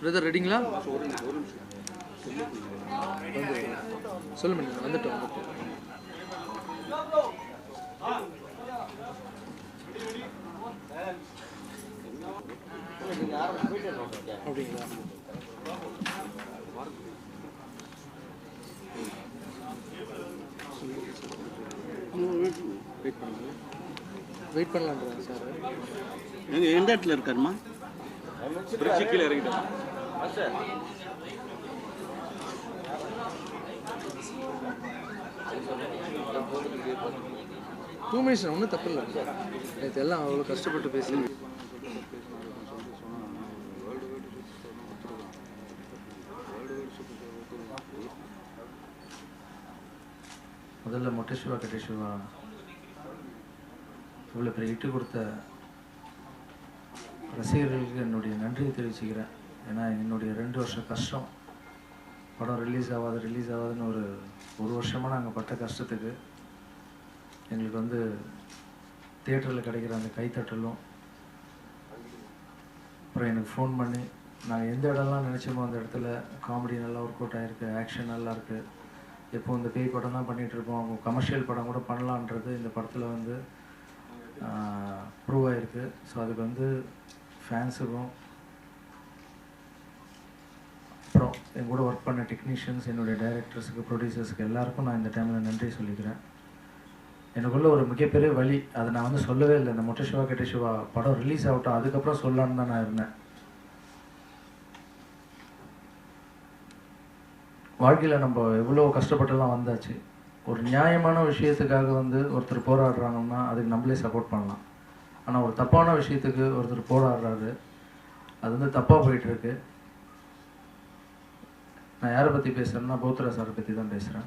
Brother ரெடிங்களா? சொல்லுங்க வந்துட்டோம். அப்படிங்களா? வெயிட் பண்ணலான்றா சார். எங்கள் எந்த இடத்துல இருக்காருமா? கீழே இறங்கிட்டோம். 2 minutes ஒன்றும் தப்பு இல்லை. நேற்று எல்லாம் அவ்வளோ கஷ்டப்பட்டு பேசி முதல்ல மொட்டை சிவா கட்டை சிவா இவ்வளோ பெரிய இட்டு கொடுத்த ரசிகர்களுக்கு என்னுடைய நன்றியை தெரிவிச்சுக்கிறேன். ஏன்னா என்னுடைய 2 வருஷம் கஷ்டம், படம் ரிலீஸ் ஆகாதுன்னு ஒரு வருஷமாக நாங்கள் பட்ட கஷ்டத்துக்கு எங்களுக்கு வந்து தியேட்டரில் கிடைக்கிற அந்த கைத்தட்டலும், அப்புறம் எனக்கு ஃபோன் பண்ணி நாங்கள் எந்த இடம்லாம் நினச்சோமோ அந்த இடத்துல காமெடி நல்லா ஒர்க் அவுட் ஆகிருக்கு, ஆக்ஷன் நல்லா இருக்குது, எப்போ இந்த பேய் படம் தான் பண்ணிகிட்ருப்போம், அவங்க கமர்ஷியல் படம் கூட பண்ணலான்றது இந்த படத்தில் வந்து ப்ரூவ் ஆகிருக்கு. ஸோ அதுக்கு வந்து ஃபேன்ஸுக்கும் அப்புறம் என் கூட ஒர்க் பண்ண டெக்னீஷியன்ஸ், என்னுடைய டைரக்டர்ஸுக்கு, ப்ரொடியூசர்ஸுக்கு எல்லாருக்கும் நான் இந்த டைமில் நன்றி சொல்லிக்கிறேன். எனக்குள்ள ஒரு மிகப்பெரிய வழி, அதை நான் வந்து சொல்லவே இல்லை. இந்த மொட்டை சிவா கெட்ட சிவா படம் ரிலீஸ் ஆகட்டும் அதுக்கப்புறம் சொல்லலான்னு தான் நான் இருந்தேன். வாழ்க்கையில் நம்ம எவ்வளோ கஷ்டப்பட்டுலாம் வந்தாச்சு. ஒரு நியாயமான விஷயத்துக்காக வந்து ஒருத்தர் போராடுறாங்கன்னா அதுக்கு நம்மளே சப்போர்ட் பண்ணலாம். ஆனால் ஒரு தப்பான விஷயத்துக்கு ஒருத்தர் போராடுறாரு, அது வந்து தப்பாக போயிட்டுருக்கு. நான் யாரை பற்றி பேசுகிறேன்னா பௌத்ரா சாரை பற்றி தான் பேசுகிறேன்.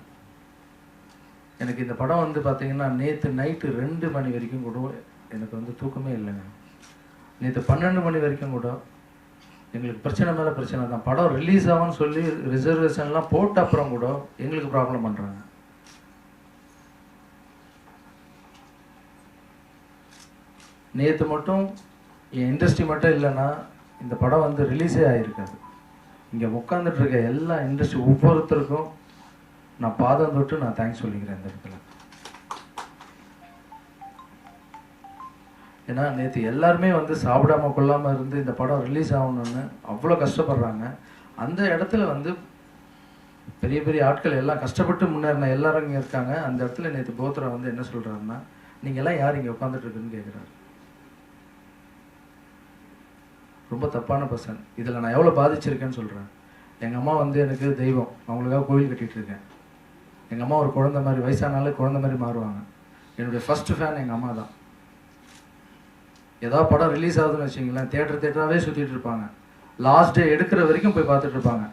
எனக்கு இந்த படம் வந்து பார்த்திங்கன்னா நேற்று நைட்டு 2 மணி வரைக்கும் கூட எனக்கு வந்து தூக்கமே இல்லைங்க. நேற்று 12 மணி வரைக்கும் கூட எங்களுக்கு பிரச்சனை மேலே பிரச்சனை தான். படம் ரிலீஸ் ஆகும்னு சொல்லி ரிசர்வேஷன்லாம் போட்ட அப்புறம் கூட எங்களுக்கு ப்ராப்ளம் பண்ணுறாங்க. நேற்று மட்டும் என் இண்டஸ்ட்ரி மட்டும் இல்லைன்னா இந்த படம் வந்து ரிலீஸே ஆகிருக்காது. இங்கே உட்காந்துட்டு இருக்க எல்லா இண்டஸ்ட்ரி ஒவ்வொருத்தருக்கும் நான் பாதம் தொட்டு நான் தேங்க்ஸ் சொல்லிக்கிறேன் இந்த இடத்துல. ஏன்னா நேற்று எல்லாருமே வந்து சாப்பிடாம கொள்ளாமல் இருந்து இந்த படம் ரிலீஸ் ஆகணும்னு அவ்வளோ கஷ்டப்படுறாங்க. அந்த இடத்துல வந்து பெரிய பெரிய ஆட்கள் எல்லாம் கஷ்டப்பட்டு முன்னேறின எல்லாரும் இங்கே இருக்காங்க. அந்த இடத்துல நேற்று போத்ரா வந்து என்ன சொல்கிறாருன்னா, நீங்கள் எல்லாம் யார் இங்கே உட்காந்துட்டு இருக்குன்னு கேட்குறாரு. ரொம்ப தப்பான பர்சன். இதில் நான் எவ்வளோ பாதிச்சிருக்கேன்னு சொல்கிறேன். எங்கள் அம்மா வந்து எனக்கு தெய்வம், அவங்களுக்காக கோவில் கட்டிகிட்டு இருக்கேன். எங்கள் அம்மா ஒரு குழந்தை மாதிரி, வயசானாலே குழந்தை மாதிரி மாறுவாங்க. என்னுடைய ஃபஸ்ட்டு ஃபேன் எங்கள் அம்மா தான். ஏதாவது படம் ரிலீஸ் ஆகுதுன்னு வச்சிங்களேன், தேட்டராகவே சுற்றிட்டு இருப்பாங்க. லாஸ்ட் டே எடுக்கிற வரைக்கும் போய் பார்த்துட்டு இருப்பாங்க.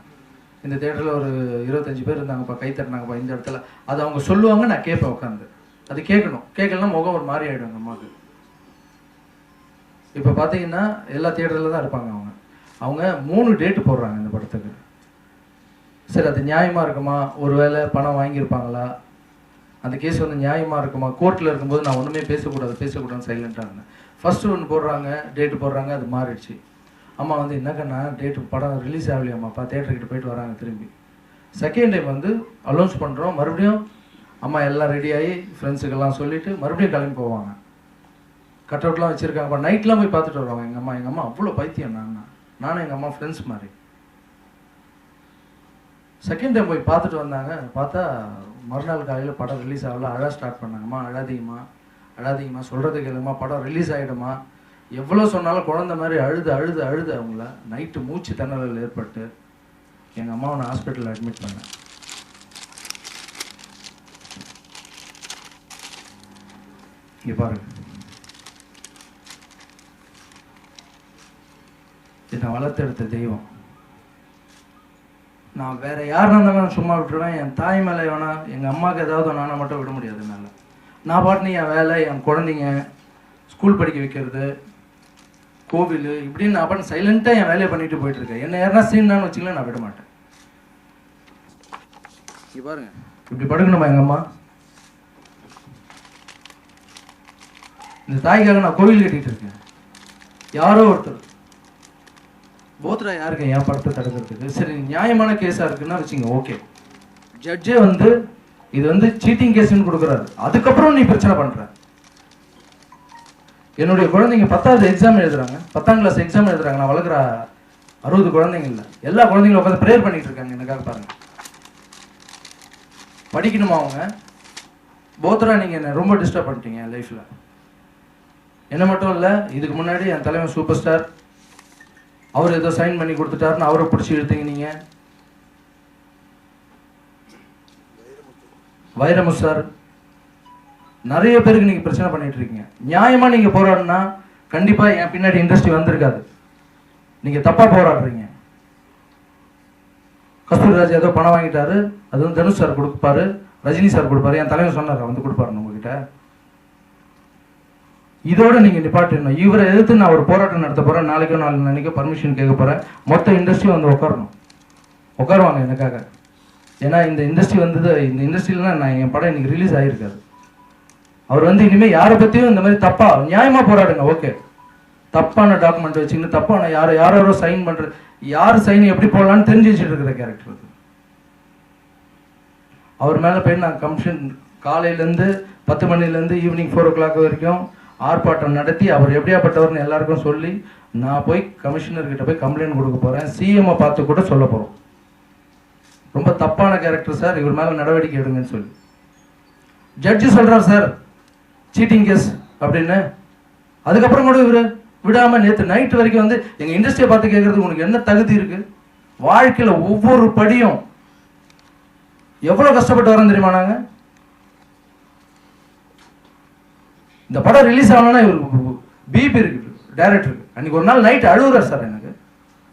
இந்த தேட்டரில் ஒரு 25 பேர் இருந்தாங்கப்பா, கை தட்டினாங்கப்பா இந்த இடத்துல, அது அவங்க சொல்லுவாங்க, நான் கேட்பேன் உட்காந்து. அது கேட்கணும், கேட்கலன்னா முகம் ஒரு மாதிரி ஆகிடும் எங்கள் அம்மாவுக்கு. இப்போ பார்த்தீங்கன்னா எல்லா தியேட்டரில் தான் இருப்பாங்க. அவங்க 3 டேட்டு போடுறாங்க இந்த படத்துக்கு. சரி, அது நியாயமாக இருக்குமா? ஒரு வேளை பணம் வாங்கியிருப்பாங்களா? அந்த கேஸ் வந்து நியாயமாக இருக்குமா? கோர்ட்டில் இருக்கும்போது நான் ஒன்றுமே பேசக்கூடாதுன்னு சைலண்ட்டாக இருந்தேன். ஃபஸ்ட்டு ஒன்று போடுறாங்க, டேட்டு போடுறாங்க, அது மாறிடுச்சு. அம்மா வந்து என்னக்கண்ணா டேட்டு படம் ரிலீஸ் ஆகலையாம்மாப்பா, தேட்டர்கிட்ட போயிட்டு வராங்க திரும்பி. செகண்ட் டைம் வந்து அலௌன்ஸ் பண்ணுறோம், மறுபடியும் அம்மா எல்லாம் ரெடியாகி ஃப்ரெண்ட்ஸுக்கெல்லாம் சொல்லிவிட்டு மறுபடியும் கிளம்பி போவாங்க. கட் அவுட்லாம் வச்சுருக்காங்கப்பா, நைட்லாம் போய் பார்த்துட்டு வருவாங்க எங்கள் அம்மா அவ்வளோ பைத்தியம். நானும் எங்கள் அம்மா ஃப்ரெண்ட்ஸ் மாதிரி. செகண்ட் டைம் போய் பார்த்துட்டு வந்தாங்க. பார்த்தா மறுநாள் காலையில் படம் ரிலீஸ் ஆகல, அழ ஸ்டார்ட் பண்ணாங்கம்மா. அழாதீங்கம்மா, சொல்கிறது கேளுங்கம்மா, படம் ரிலீஸ் ஆகிடுமா. எவ்வளோ சொன்னாலும் குழந்த மாதிரி அழுது அவங்கள நைட்டு மூச்சு திணறல் ஏற்பட்டு எங்கள் அம்மாவை நான் ஹாஸ்பிட்டலில் அட்மிட் பண்ணேன். இங்கே பாருங்க, என்னை வளர்த்தெடுத்த தெய்வம். நான் வேற யாருன்னா இருந்தாலும் நான் சும்மா விட்டுருவேன். என் தாய் மேலே வேணா, எங்கள் அம்மாவுக்கு ஏதாவது நானும் மட்டும் விட முடியாது மேலே. நான் பாட்டுன்னு என் வேலை, என் குழந்தைங்க ஸ்கூல் படிக்க வைக்கிறது, கோவில், இப்படின்னு நான் பாட்டு சைலண்ட்டாக என் வேலையை பண்ணிட்டு போயிட்டு இருக்கேன். என்ன யாருன்னா சீன்னான்னு வச்சுக்கலாம், நான் விட மாட்டேன். பாருங்க, இப்படி படுக்கணுமா எங்கள் அம்மா? இந்த தாய்க்காக நான் கோவில் கட்டிட்டு இருக்கேன். யாரோ ஒருத்தர் போத்ரா யாருக்கு என் படத்தை தடுக்கிறதுக்கு? சரி, நியாயமான கேஸாக இருக்குன்னா வச்சுங்க, ஓகே. ஜட்ஜே வந்து இது வந்து சீட்டிங் கேஸ்ன்னு கொடுக்குறாரு, அதுக்கப்புறம் நீ பிரச்சனை பண்ற. என்னுடைய குழந்தைங்க 10வது எக்ஸாம் எழுதுறாங்க, 10ஆம் கிளாஸ் எக்ஸாம் எழுதுறாங்க. நான் வளர்க்குற 60 குழந்தைங்க இல்லை, எல்லா குழந்தைங்களும் உட்காந்து ப்ரேயர் பண்ணிட்டு இருக்காங்க எனக்காக. பாருங்க, படிக்கணுமா அவங்க? போத்ரா நீங்க என்ன ரொம்ப டிஸ்டர்ப் பண்ணிட்டீங்க என் லைஃப்ல. என்ன மட்டும் இல்லை, இதுக்கு முன்னாடி என் தலைவன் சூப்பர் ஸ்டார் அவர் ஏதோ சைன் பண்ணி கொடுத்துட்டாருன்னு அவரை பிடிச்சி இழுத்தீங்க நீங்க. வைரமு சார், நிறைய பேருக்கு நீங்க பிரச்சனை பண்ணிட்டு இருக்கீங்க. நியாயமா நீங்க போராடினா கண்டிப்பா என் பின்னாடி இண்டஸ்ட்ரி வந்திருக்காது. நீங்க தப்பா போராடுறீங்க. கஸ்தூரிராஜ் ஏதோ பணம் வாங்கிட்டாரு, அது வந்து தனுஷ் சார் கொடுப்பாரு, ரஜினி சார் கொடுப்பாரு, என் தலைவர் சொன்னார் வந்து கொடுப்பாரு உங்ககிட்ட. இதோட நீங்க நிப்பாட்டணும். இவரை எதிர்த்து நான் ஒரு போராட்டம் நடத்த போறேன், நாளைக்கோ நாளைக்கோ பர்மிஷன் கேட்க போறேன். மொத்த இண்டஸ்ட்ரி வந்து உட்காருவாங்க எனக்காக. ஏன்னா இந்த இண்டஸ்ட்ரி வந்தது, இந்த இண்டஸ்ட்ரியில நான் என் படம் இன்னைக்கு ரிலீஸ் ஆகிருக்காரு. அவர் வந்து இனிமேல் யாரை பற்றியும் இந்த மாதிரி தப்பா, நியாயமாக போராடுங்க, ஓகே. தப்பான டாக்குமெண்ட் வச்சுக்கிட்டு தப்பான யாரோ சைன் பண்ணுறது, யார் சைன் எப்படி போடலான்னு தெரிஞ்சு வச்சுட்டு இருக்கிற கேரக்டர் அது. அவர் மேலே போய் நான் கமிஷன் காலையிலேருந்து 10 மணிலேருந்து ஈவினிங் 4 o'clock வரைக்கும் ஆர்ப்பாட்டம் நடத்தி அவர் எப்படியாப்பட்டவர்னு எல்லாருக்கும் சொல்லி நான் போய் கமிஷனர்கிட்ட போய் கம்ப்ளைண்ட் கொடுக்க போகிறேன். சிஎம்ஐ பார்த்து கூட சொல்ல போகிறோம், ரொம்ப தப்பான கேரக்டர் சார், இவர் மேலே நடவடிக்கை எடுங்கன்னு சொல்லி. ஜட்ஜி சொல்றார் சார் சீட்டிங் கேஸ் அப்படின்னு. அதுக்கப்புறம் கூட இவர் விடாம நேற்று நைட் வரைக்கும் வந்து எங்க இண்டஸ்ட்ரியை பார்த்து கேட்கறதுக்கு உனக்கு என்ன தகுதி இருக்கு? வாழ்க்கையில ஒவ்வொரு படியும் எவ்வளவு கஷ்டப்பட்டு வரோம் தெரியுமா? நாங்க இந்த படம் ரிலீஸ் ஆகணும்னா இவருக்கு பிபி இருக்கு டைரக்டருக்கு. அன்னைக்கு ஒரு நாள் நைட் அழுகுறார் சார், எனக்கு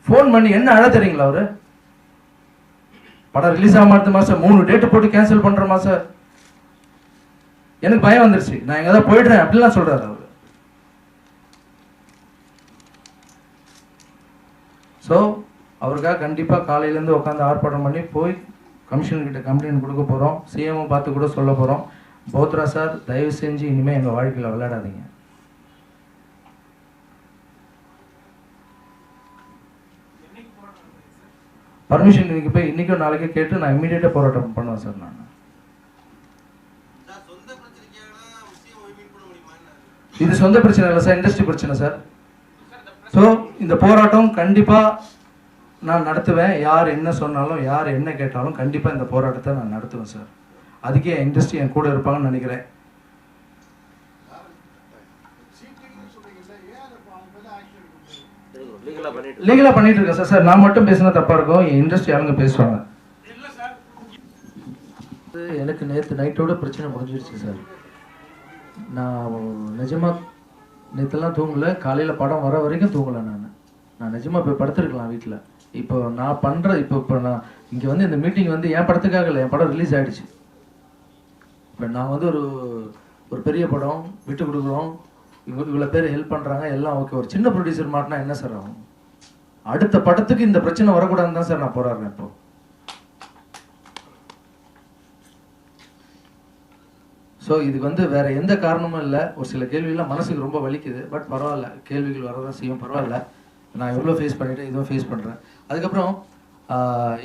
ஃபோன் பண்ணி என்ன அழ தெரியுங்களா அவரு? படம் ரிலீஸ் ஆக அடுத்த மாசம் 3 டேட்டு போட்டு கேன்சல் பண்ற மாசம் எனக்கு பயம் வந்துருச்சு. நான் எங்க ஏதாவது போயிடுறேன் அப்படிலாம் சொல்றாரு அவரு. ஸோ அவருக்காக கண்டிப்பா காலையிலேருந்து உட்காந்து ஆர்ப்பாட்டம் பண்ணி போய் கமிஷனர்கிட்ட கம்ப்ளைண்ட் கொடுக்க போறோம். சிஎம் பார்த்து கூட சொல்ல போறோம். போத்ரா சார், தயவு செஞ்சு இனிமே எங்க வாழ்க்கையில விளையாடாதீங்க. பர்மிஷன் இன்னைக்கு போய் இன்னைக்கோ நாளைக்கோ கேட்டு நான் இமீடியட்டா போராட்டம் பண்ணுவேன் சார். நான் இது சொந்த பிரச்சனை இல்லை சார், இண்டஸ்ட்ரி பிரச்சனை சார். ஸோ இந்த போராட்டம் கண்டிப்பா நான் நடத்துவேன். யார் என்ன சொன்னாலும், யார் என்ன கேட்டாலும் கண்டிப்பா இந்த போராட்டத்தை நான் நடத்துவேன் சார். அதுக்கே இண்டஸ்ட்ரி என் கூட இருப்பாங்கன்னு நினைக்கிறேன். லீகலா பண்ணிட்டு இருக்கேன் சார். சார் நான் மட்டும் பேசினா தப்பா இருக்கும், என் இண்டஸ்ட்ரி ஆளுங்க பேசுவாங்க. எனக்கு நேற்று நைட்டோட பிரச்சனை முடிஞ்சிருச்சு சார். நான் நிஜமாக நேற்றுலாம் தூங்கலை, காலையில் படம் வர வரைக்கும் தூங்கலை. நான் நிஜமாக போய் படுத்துருக்கலாம் வீட்டில். இப்போ நான் பண்ணுற இப்போ நான் இங்கே வந்து இந்த மீட்டிங் வந்து என் படத்துக்காக இல்லை, என் படம் ரிலீஸ் ஆகிடுச்சு. இப்போ நான் வந்து ஒரு பெரிய படம் விட்டு கொடுக்குறோம், இவ்வளோ பேர் ஹெல்ப் பண்ணுறாங்க, எல்லாம் ஓகே. ஒரு சின்ன ப்ரொடியூசர் மாட்டினா என்ன சார் ஆகும்? அடுத்த படத்துக்கு இந்த பிரச்சனை வரக்கூடாதுன்னு தான் சார் நான் போராடுறேன் இப்போ. ஸோ இதுக்கு வந்து வேற எந்த காரணமும் இல்லை. ஒரு சில கேள்விகள்லாம் மனசுக்கு ரொம்ப வலிக்குது, பட் பரவாயில்ல, கேள்விகள் வரதான் செய்யும், பரவாயில்ல. நான் எவ்வளோ ஃபேஸ் பண்ணிட்டேன், இதுவும் ஃபேஸ் பண்ணுறேன். அதுக்கப்புறம்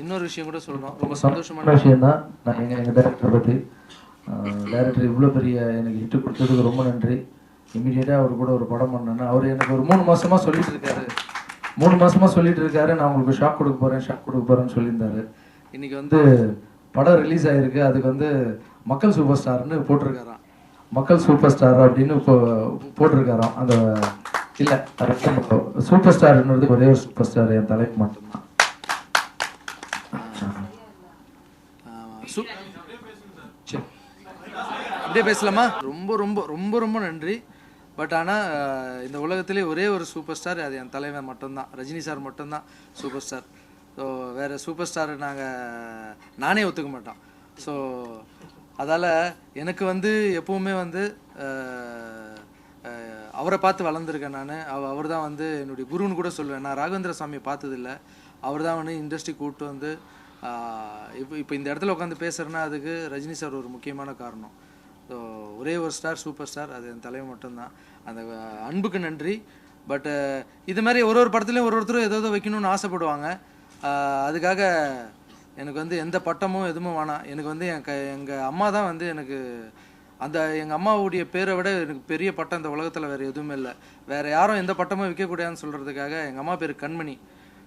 இன்னொரு விஷயம் கூட சொல்லணும், ரொம்ப சந்தோஷமான விஷயம் தான். நான் எங்கள் டைரக்டரை பற்றி, டைரக்டர் இவ்வளோ பெரிய எனக்கு ஹிட்டு கொடுத்ததுக்கு ரொம்ப நன்றி. இமீடியட்டாக அவர் கூட ஒரு படம் பண்ணேன்னா அவர் எனக்கு ஒரு 3 மாதமாக சொல்லிட்டு இருக்காரு. 3 மாதமாக சொல்லிட்டு இருக்காரு, நான் உங்களுக்கு ஷாக் கொடுக்க போகிறேன்னு சொல்லியிருந்தாரு. இன்னைக்கு வந்து படம் ரிலீஸ் ஆகிருக்கு. அதுக்கு வந்து மக்கள் சூப்பர் ஸ்டார்னு போட்டிருக்காராம். மக்கள் சூப்பர் ஸ்டார் அப்படின்னு போட்டிருக்காராம். அந்த இல்லை, சூப்பர் ஸ்டார்ன்றது ஒரே ஒரு சூப்பர் ஸ்டார் என் தலைக்கு மட்டும்தான். அப்படியே பேசலாமா? ரொம்ப ரொம்ப ரொம்ப ரொம்ப நன்றி. பட் ஆனால் இந்த உலகத்திலே ஒரே ஒரு சூப்பர் ஸ்டார், அது என் தலைவன் மட்டும்தான், ரஜினி சார் மட்டும்தான் சூப்பர் ஸ்டார். ஸோ வேறு சூப்பர் ஸ்டார் நானே ஒத்துக்க மாட்டோம். ஸோ அதால் எனக்கு வந்து எப்போவுமே வந்து அவரை பார்த்து வளர்ந்துருக்கேன் நான். அவர் தான் வந்து என்னுடைய குருன்னு கூட சொல்லுவேன். நான் ராகவேந்திர சாமியை பார்த்ததில்லை, அவர் தான் வந்து இண்டஸ்ட்ரி கூப்பிட்டு வந்து இப்போ இந்த இடத்துல உட்காந்து பேசுகிறேன்னா அதுக்கு ரஜினி சார் ஒரு முக்கியமான காரணம். ஸோ ஒரே ஒரு ஸ்டார், சூப்பர் ஸ்டார், அது என் தலைவன் மட்டும்தான். அந்த அன்புக்கு நன்றி. பட்டு இது மாதிரி ஒரு படத்துலையும் ஒருத்தரும் ஏதோ வைக்கணும்னு ஆசைப்படுவாங்க. அதுக்காக எனக்கு வந்து எந்த பட்டமும் எதுவும் வேணாம். எனக்கு வந்து எங்கள் அம்மா தான் வந்து எனக்கு எங்கள் அம்மாவுடைய பேரை விட எனக்கு பெரிய பட்டம் இந்த உலகத்தில் வேறு எதுவுமே இல்லை. வேறு யாரும் எந்த பட்டமும் விற்கக்கூடாதுன்னு சொல்கிறதுக்காக எங்கள் அம்மா பேர்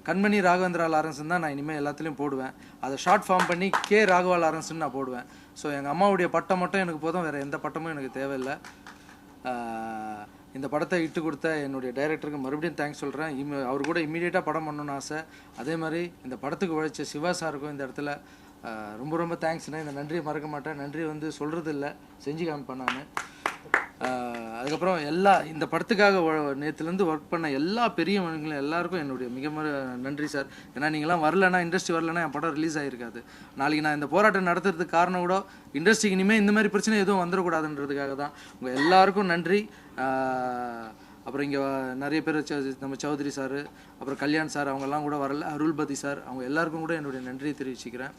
கண்மணி ராகவேந்திரா லாரன்ஸ்ன்னு தான் நான் இனிமேல் எல்லாத்துலேயும் போடுவேன். அதை ஷார்ட் ஃபார்ம் பண்ணி கே ராகவா லாரன்ஸ்ன்னு நான் போடுவேன். ஸோ எங்கள் அம்மாவுடைய பட்டம் மட்டும் எனக்கு போதும், வேறு எந்த பட்டமும் எனக்கு தேவையில்லை. இந்த படத்தை இட்டு கொடுத்த என்னுடைய டைரக்டருக்கு மறுபடியும் தேங்க்ஸ் சொல்கிறேன். அவர் கூட இம்மீடியட்டாக படம் பண்ணணும்னு ஆசை. அதே மாதிரி இந்த படத்துக்கு உழைச்ச சிவா சாருக்கும் இந்த இடத்துல ரொம்ப தேங்க்ஸ்ண்ணே. இந்த நன்றியை மறக்க மாட்டேன். நன்றி வந்து சொல்கிறது இல்லை, செஞ்சு காமிப்பேன் நான். அதுக்கப்புறம் இந்த படத்துக்காக நேற்றுலேருந்து ஒர்க் பண்ண எல்லா பெரியவங்களும் எல்லாருக்கும் என்னுடைய மிக நன்றி சார். ஏன்னா நீங்களாம் வரலன்னா, இண்டஸ்ட்ரி வரலன்னா என் படம் ரிலீஸ் ஆகிருக்காது. நாளைக்கு நான் இந்த போராட்டம் நடத்துறதுக்கு காரணம் கூட இண்டஸ்ட்ரிக்கு இனிமேல் இந்த மாதிரி பிரச்சனை எதுவும் வந்துடக்கூடாதுன்றதுக்காக தான். உங்கள் எல்லாருக்கும் நன்றி. அப்புறம் இங்கே நிறைய பேர் நம்ம சௌத்ரி சார், அப்புறம் கல்யாண் சார், அவங்கெல்லாம் கூட வரல, அருள்பதி சார், அவங்க எல்லாருக்கும் கூட என்னுடைய நன்றியை தெரிவிச்சுக்கிறேன்.